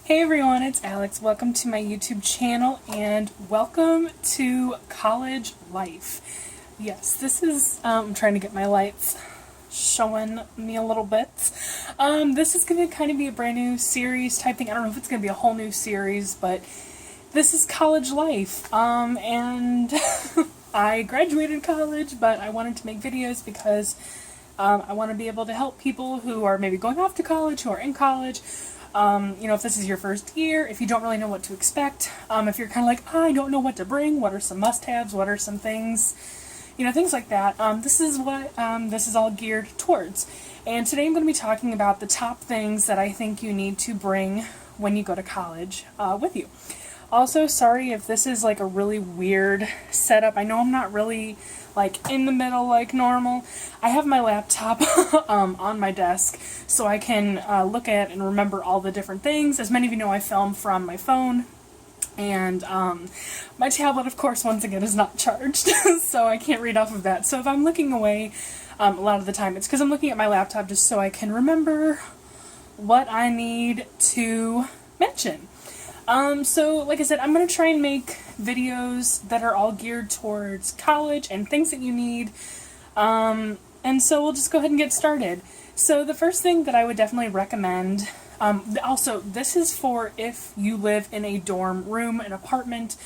Hey everyone, it's Alex. Welcome to my YouTube channel and welcome to college life. Yes, this is, I'm trying to get my lights showing me a little bit. This is going to kind of be a brand new series type thing. I don't know if it's going to be a whole new series, but this is college life. And I graduated college, but I wanted to make videos because I want to be able to help people who are maybe going off to college, who are in college. If this is your first year, if you don't really know what to expect, if you're kind of like, I don't know what to bring, what are some must-haves, what are some things, things like that, this is what this is all geared towards. And today I'm going to be talking about the top things that I think you need to bring when you go to college with you. Also, sorry if this is like a really weird setup. I know I'm not really like in the middle like normal. I have my laptop on my desk so I can look at and remember all the different things. As many of you know, I film from my phone, and my tablet, of course, once again is not charged, so I can't read off of that. So if I'm looking away a lot of the time, it's because I'm looking at my laptop just so I can remember what I need to mention. So like I said, I'm going to try and make videos that are all geared towards college and things that you need. And so we'll just go ahead and get started. So the first thing that I would definitely recommend, also this is for if you live in a dorm room, an apartment,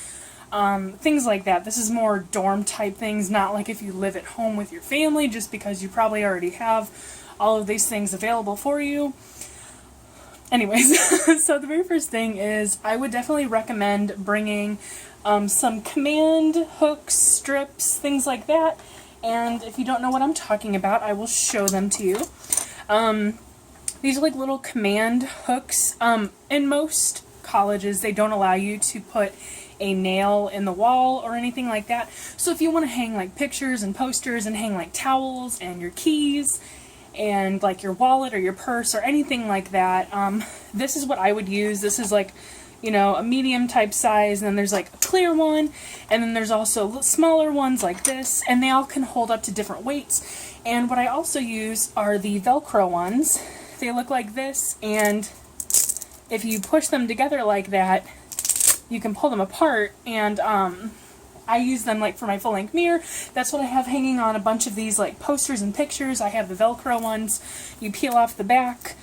things like that. This is more dorm type things, not like if you live at home with your family, just because you probably already have all of these things available for you. Anyways, so the very first thing is I would definitely recommend bringing some command hooks, strips, things like that. And if you don't know what I'm talking about, I will show them to you. These are like little command hooks. In most colleges, they don't allow you to put a nail in the wall or anything like that. So if you want to hang like pictures and posters and hang like towels and your keys and like your wallet or your purse or anything like that, this is what I would use. This is like, a medium type size, and then there's like a clear one, and then there's also smaller ones like this, and they all can hold up to different weights. And what I also use are the Velcro ones. They look like this, and if you push them together like that, you can pull them apart, and I use them like for my full-length mirror. That's what I have hanging on a bunch of these like posters and pictures. I have the Velcro ones. You peel off the back,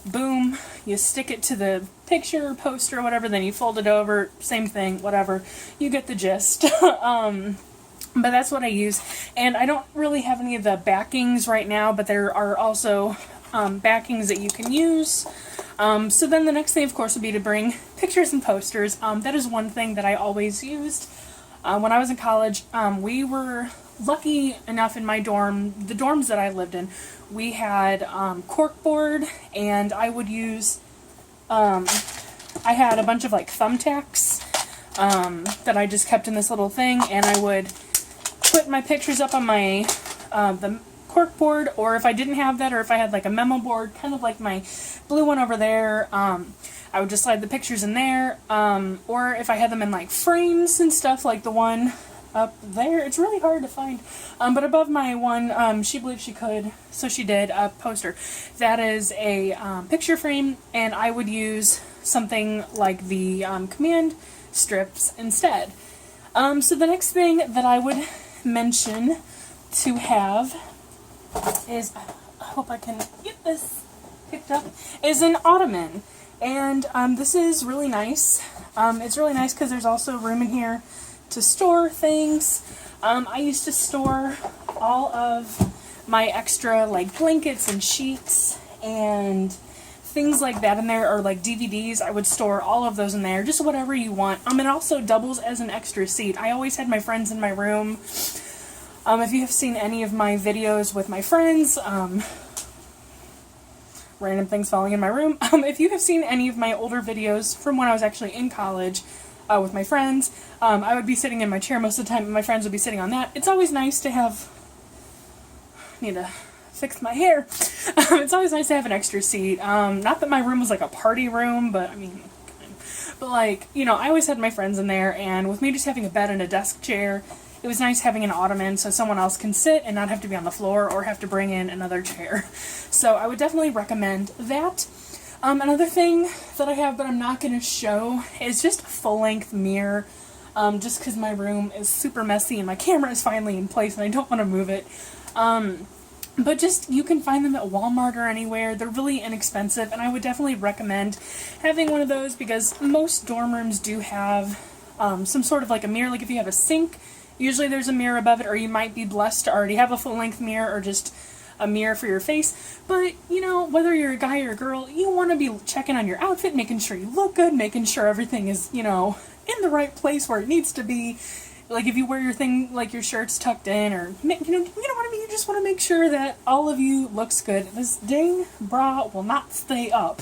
boom, you stick it to the picture, poster, whatever, then you fold it over, same thing, whatever. You get the gist. But that's what I use. And I don't really have any of the backings right now, but there are also backings that you can use. So then the next thing, of course, would be to bring pictures and posters. That is one thing that I always used. When I was in college, we were lucky enough in my dorm, the dorms that I lived in, we had corkboard, and I would use, I had a bunch of like thumbtacks that I just kept in this little thing, and I would put my pictures up on my the corkboard, or if I didn't have that, or if I had like a memo board, kind of like my blue one over there, I would just slide the pictures in there, or if I had them in like frames and stuff, like the one up there. It's really hard to find, but above my one, she believed she could, so she did, poster. That is a picture frame, and I would use something like the command strips instead. So the next thing that I would mention to have is, I hope I can get this picked up, is an ottoman. And this is really nice. It's really nice because there's also room in here to store things. I used to store all of my extra like blankets and sheets and things like that in there, or like DVDs. I would store all of those in there, just whatever you want. It also doubles as an extra seat. I always had my friends in my room. If you have seen any of my videos with my friends, random things falling in my room. If you have seen any of my older videos from when I was actually in college with my friends, I would be sitting in my chair most of the time, and my friends would be sitting on that. It's always nice to have, need to fix my hair. It's always nice to have an extra seat. Not that my room was like a party room, but but like, I always had my friends in there, and with me just having a bed and a desk chair, it was nice having an ottoman so someone else can sit and not have to be on the floor or have to bring in another chair. So I would definitely recommend that. Another thing that I have but I'm not going to show is just a full-length mirror, just because my room is super messy and my camera is finally in place and I don't want to move it. But just, you can find them at Walmart or anywhere. They're really inexpensive, and I would definitely recommend having one of those because most dorm rooms do have some sort of like a mirror. Like if you have a sink, usually there's a mirror above it, or you might be blessed to already have a full-length mirror or just a mirror for your face. But, you know, whether you're a guy or a girl, you want to be checking on your outfit, making sure you look good, making sure everything is, you know, in the right place where it needs to be. Like if you wear your thing, like your shirt's tucked in, or, you know what I mean? You just want to make sure that all of you looks good. This dang bra will not stay up.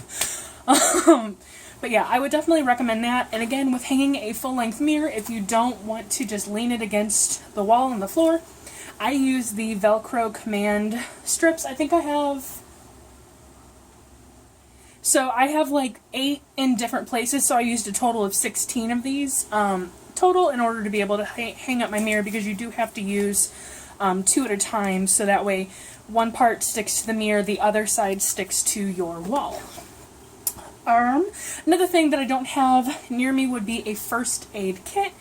But yeah, I would definitely recommend that. And again, with hanging a full-length mirror, if you don't want to just lean it against the wall and the floor, I use the Velcro command strips. I think I have... So I have like 8 in different places, so I used a total of 16 of these total in order to be able to hang up my mirror, because you do have to use 2 at a time, so that way one part sticks to the mirror, the other side sticks to your wall. Another thing that I don't have near me would be a first aid kit.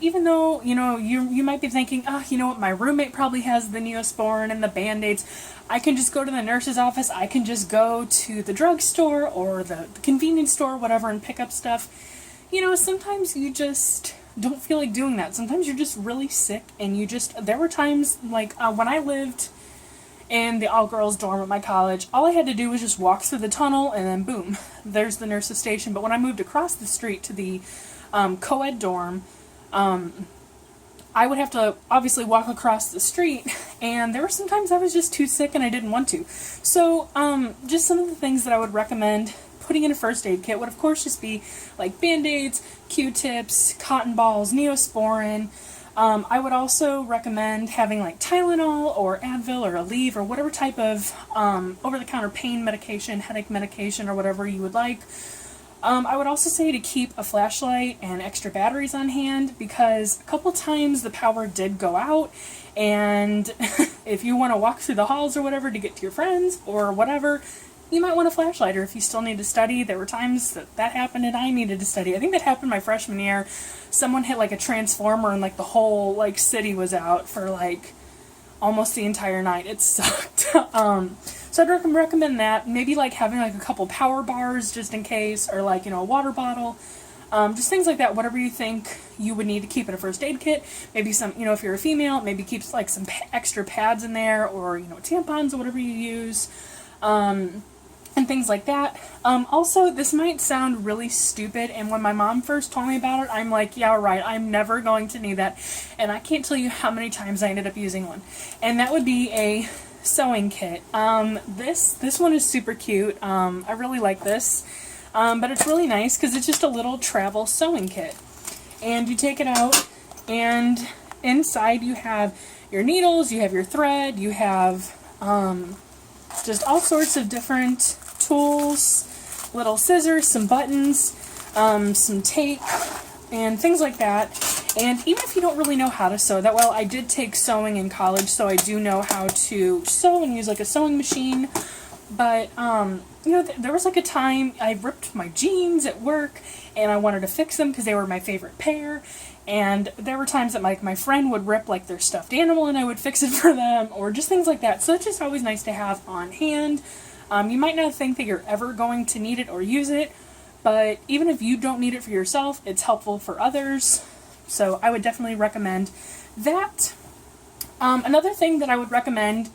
Even though, you know, you might be thinking, oh, you know what, my roommate probably has the Neosporin and the Band-Aids. I can just go to the nurse's office, I can just go to the drugstore or the convenience store, whatever, and pick up stuff. You know, sometimes you just don't feel like doing that. Sometimes you're just really sick, and there were times, like, when I lived in the all-girls dorm at my college, all I had to do was just walk through the tunnel, and then boom, there's the nurse's station. But when I moved across the street to the co-ed dorm, I would have to obviously walk across the street, and there were some times I was just too sick and I didn't want to. So, just some of the things that I would recommend putting in a first aid kit would of course just be like Band-Aids, Q-tips, cotton balls, Neosporin. I would also recommend having like Tylenol or Advil or Aleve or whatever type of over-the-counter pain medication, headache medication, or whatever you would like. I would also say to keep a flashlight and extra batteries on hand, because a couple times the power did go out, and if you want to walk through the halls or whatever to get to your friends or whatever, you might want a flashlight. Or if you still need to study, there were times that happened and I needed to study. I think that happened my freshman year. Someone hit like a transformer and like the whole like city was out for like almost the entire night. It sucked. So I'd recommend that. Maybe like having like a couple power bars just in case, or like, you know, a water bottle. Just things like that, whatever you think you would need to keep in a first aid kit. Maybe some, you know, if you're a female, maybe keep like some extra pads in there, or, you know, tampons or whatever you use. And things like that. Also, this might sound really stupid, and when my mom first told me about it, I'm like, yeah, right, I'm never going to need that. And I can't tell you how many times I ended up using one. And that would be a sewing kit. This one is super cute. I really like this. But it's really nice because it's just a little travel sewing kit. And you take it out, and inside you have your needles, you have your thread, you have just all sorts of different tools, little scissors, some buttons, some tape, and things like that. And even if you don't really know how to sew that well, I did take sewing in college, so I do know how to sew and use like a sewing machine. But, you know, there was like a time I ripped my jeans at work, and I wanted to fix them because they were my favorite pair. And there were times that my friend would rip like their stuffed animal and I would fix it for them, or just things like that. So it's just always nice to have on hand. You might not think that you're ever going to need it or use it, but even if you don't need it for yourself, it's helpful for others. So I would definitely recommend that. Another thing that I would recommend,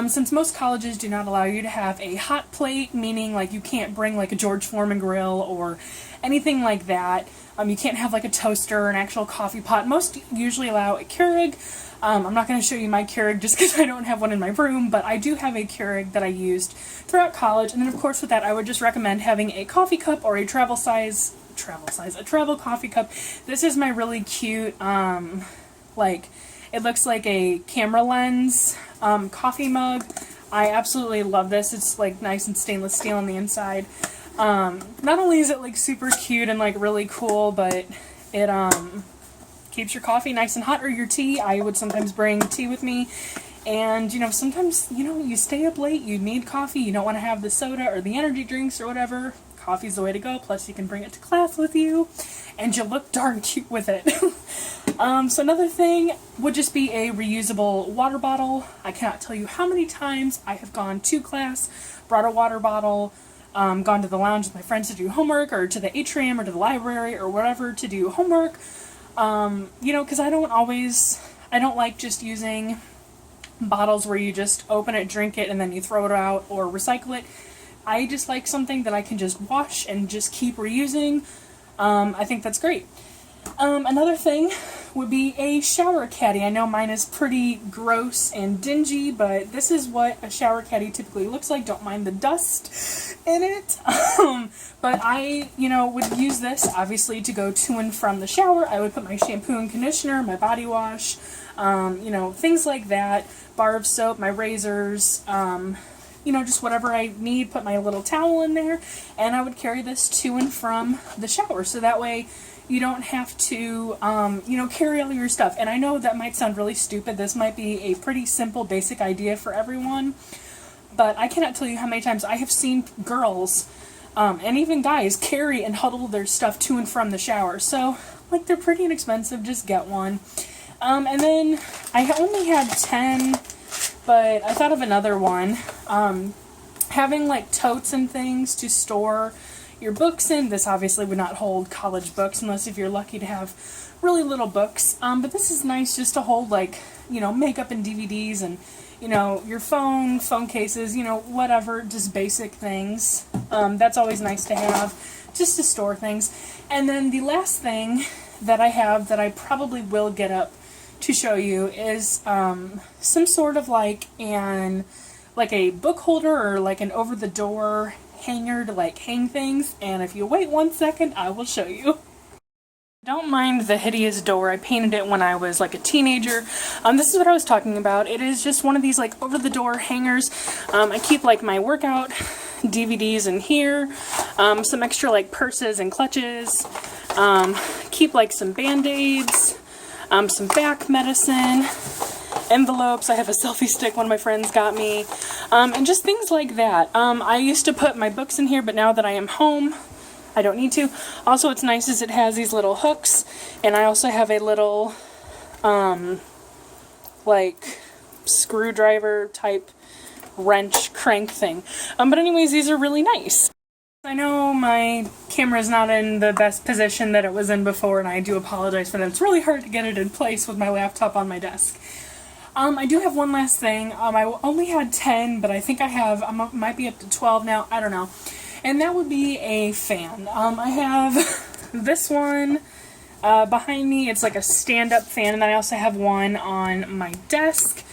since most colleges do not allow you to have a hot plate, meaning like you can't bring like a George Foreman grill or anything like that. You can't have like a toaster or an actual coffee pot. Most usually allow a Keurig. I'm not going to show you my Keurig just because I don't have one in my room, but I do have a Keurig that I used throughout college. And then of course with that I would just recommend having a coffee cup or a travel coffee cup. This is my really cute, like, it looks like a camera lens coffee mug. I absolutely love this. It's like nice and stainless steel on the inside. Not only is it like super cute and like really cool, but it keeps your coffee nice and hot, or your tea. I would sometimes bring tea with me. And, you know, sometimes, you know, you stay up late, you need coffee, you don't want to have the soda or the energy drinks or whatever. Coffee's the way to go, plus you can bring it to class with you, and you look darn cute with it. So another thing would just be a reusable water bottle. I cannot tell you how many times I have gone to class, brought a water bottle, gone to the lounge with my friends to do homework, or to the atrium or to the library or whatever to do homework. You know, because I don't like just using bottles where you just open it, drink it, and then you throw it out or recycle it. I just like something that I can just wash and just keep reusing. I think that's great. Another thing would be a shower caddy. I know mine is pretty gross and dingy, but this is what a shower caddy typically looks like. Don't mind the dust in it. But I, you know, would use this obviously to go to and from the shower. I would put my shampoo and conditioner, my body wash, you know, things like that. Bar of soap, my razors, you know, just whatever I need, put my little towel in there, and I would carry this to and from the shower, so that way you don't have to, you know, carry all your stuff. And I know that might sound really stupid. This might be a pretty simple, basic idea for everyone, but I cannot tell you how many times I have seen girls, and even guys, carry and huddle their stuff to and from the shower. So, like, they're pretty inexpensive, just get one. And then I only had 10, but I thought of another one. Having like totes and things to store your books in. This obviously would not hold college books unless if you're lucky to have really little books. But this is nice just to hold, like, you know, makeup and DVDs and, you know, your phone cases, you know, whatever, just basic things. That's always nice to have, just to store things. And then the last thing that I have that I probably will get up to show you is some sort of like a book holder or like an over the door hanger to like hang things, and if you wait 1 second I will show you. Don't mind the hideous door. I painted it when I was like a teenager. This is what I was talking about. It is just one of these like over the door hangers. I keep like my workout DVDs in here, some extra like purses and clutches, keep like some band-aids, some back medicine, envelopes. I have a selfie stick one of my friends got me, and just things like that. I used to put my books in here, but now that I am home, I don't need to. Also, what's nice is it has these little hooks, and I also have a little, like, screwdriver type wrench crank thing. But anyways, these are really nice. I know my camera is not in the best position that it was in before, and I do apologize for that. It's really hard to get it in place with my laptop on my desk. I do have one last thing. I only had 10, but I think I might be up to 12 now. I don't know. And that would be a fan. I have this one behind me. It's like a stand-up fan, and then I also have one on my desk.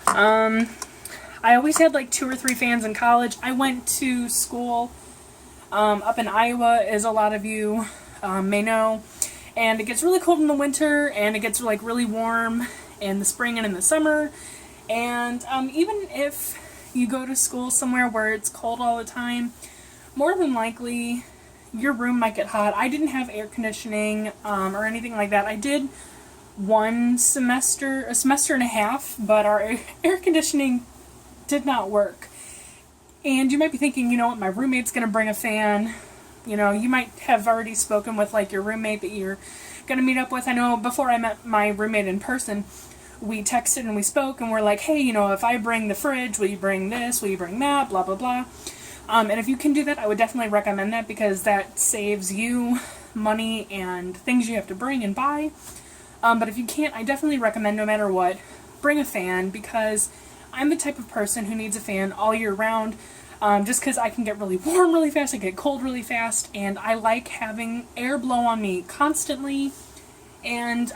I always had like 2 or 3 fans in college. I went to school up in Iowa, as a lot of you may know, and it gets really cold in the winter, and it gets like really warm in the spring and in the summer. And even if you go to school somewhere where it's cold all the time, more than likely your room might get hot. I didn't have air conditioning or anything like that. I did a semester and a half, but our air conditioning did not work. And you might be thinking, you know what, my roommate's going to bring a fan. You know, you might have already spoken with like your roommate that you're going to meet up with. I know before I met my roommate in person, we texted and we spoke, and we're like, hey, you know, if I bring the fridge, will you bring this? Will you bring that? Blah, blah, blah. And if you can do that, I would definitely recommend that, because that saves you money and things you have to bring and buy. But if you can't, I definitely recommend, no matter what, bring a fan, because I'm the type of person who needs a fan all year round, just because I can get really warm really fast, I get cold really fast, and I like having air blow on me constantly, and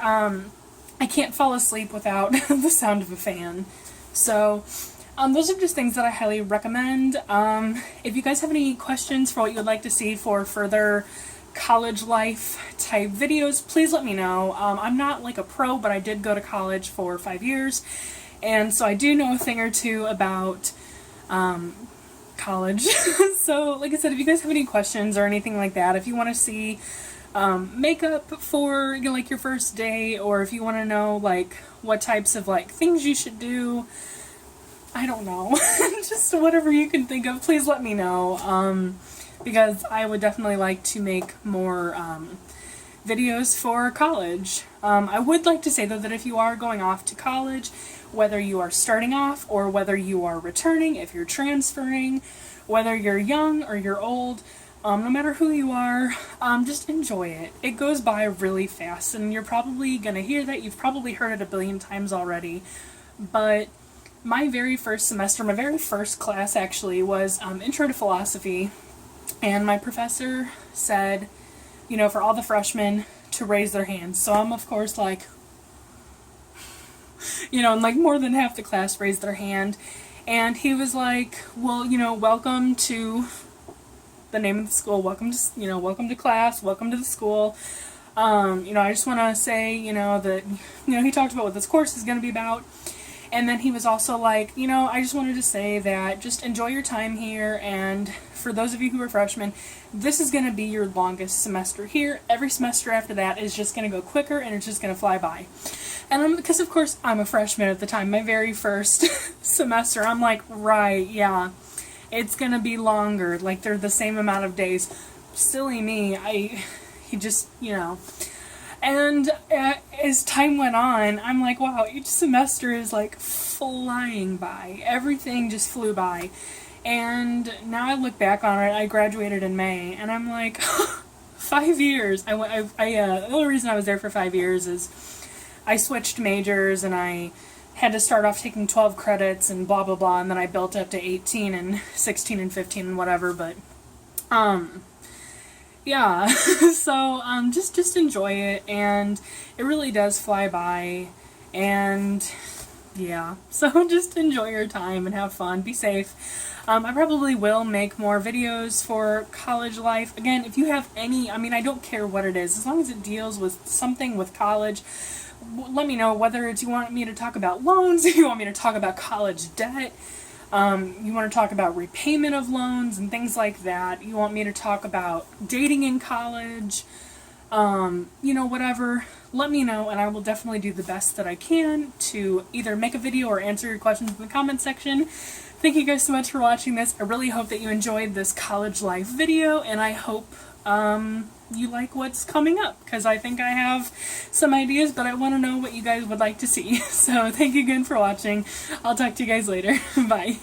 I can't fall asleep without the sound of a fan. So those are just things that I highly recommend. If you guys have any questions for what you would like to see for further college life type videos, please let me know. I'm not like a pro, but I did go to college for 5 years, and so I do know a thing or two about college. So like I said, if you guys have any questions or anything like that, if you want to see makeup for, you know, like your first day, or if you want to know like what types of like things you should do. I don't know. Just whatever you can think of, please let me know. Because I would definitely like to make more videos for college. I would like to say though that if you are going off to college, whether you are starting off or whether you are returning, if you're transferring, whether you're young or you're old, no matter who you are, just enjoy it. It goes by really fast, and you're probably gonna hear that. You've probably heard it a billion times already, but my very first semester, my very first class actually, was Intro to Philosophy, and my professor said, you know, for all the freshmen to raise their hands. So I'm, of course, like, you know, and like more than half the class raised their hand, and he was like, well, you know, welcome to the name of the school, welcome to, you know, welcome to class, welcome to the school. You know, I just want to say, you know, that, you know, he talked about what this course is going to be about. And then he was also like, you know, I just wanted to say that just enjoy your time here, and for those of you who are freshmen, this is going to be your longest semester here. Every semester after that is just going to go quicker, and it's just going to fly by. And because of course I'm a freshman at the time, my very first semester, I'm like, right, yeah, it's going to be longer, like they're the same amount of days. Silly me, he just, you know. And as time went on, I'm like, wow, each semester is like flying by. Everything just flew by. And now I look back on it, I graduated in May, and I'm like, 5 years. The only reason I was there for 5 years is I switched majors, and I had to start off taking 12 credits and blah, blah, blah, and then I built up to 18 and 16 and 15 and whatever, but, yeah, so, just enjoy it, and it really does fly by, and, yeah, so just enjoy your time and have fun, be safe. I probably will make more videos for college life. Again, if you have any, I mean, I don't care what it is, as long as it deals with something with college, let me know, whether it's you want me to talk about loans, if you want me to talk about college debt, you want to talk about repayment of loans and things like that. You want me to talk about dating in college, you know, whatever. Let me know, and I will definitely do the best that I can to either make a video or answer your questions in the comment section. Thank you guys so much for watching this. I really hope that you enjoyed this college life video, and I hope you like what's coming up, because I think I have some ideas, but I want to know what you guys would like to see. So thank you again for watching. I'll talk to you guys later. Bye.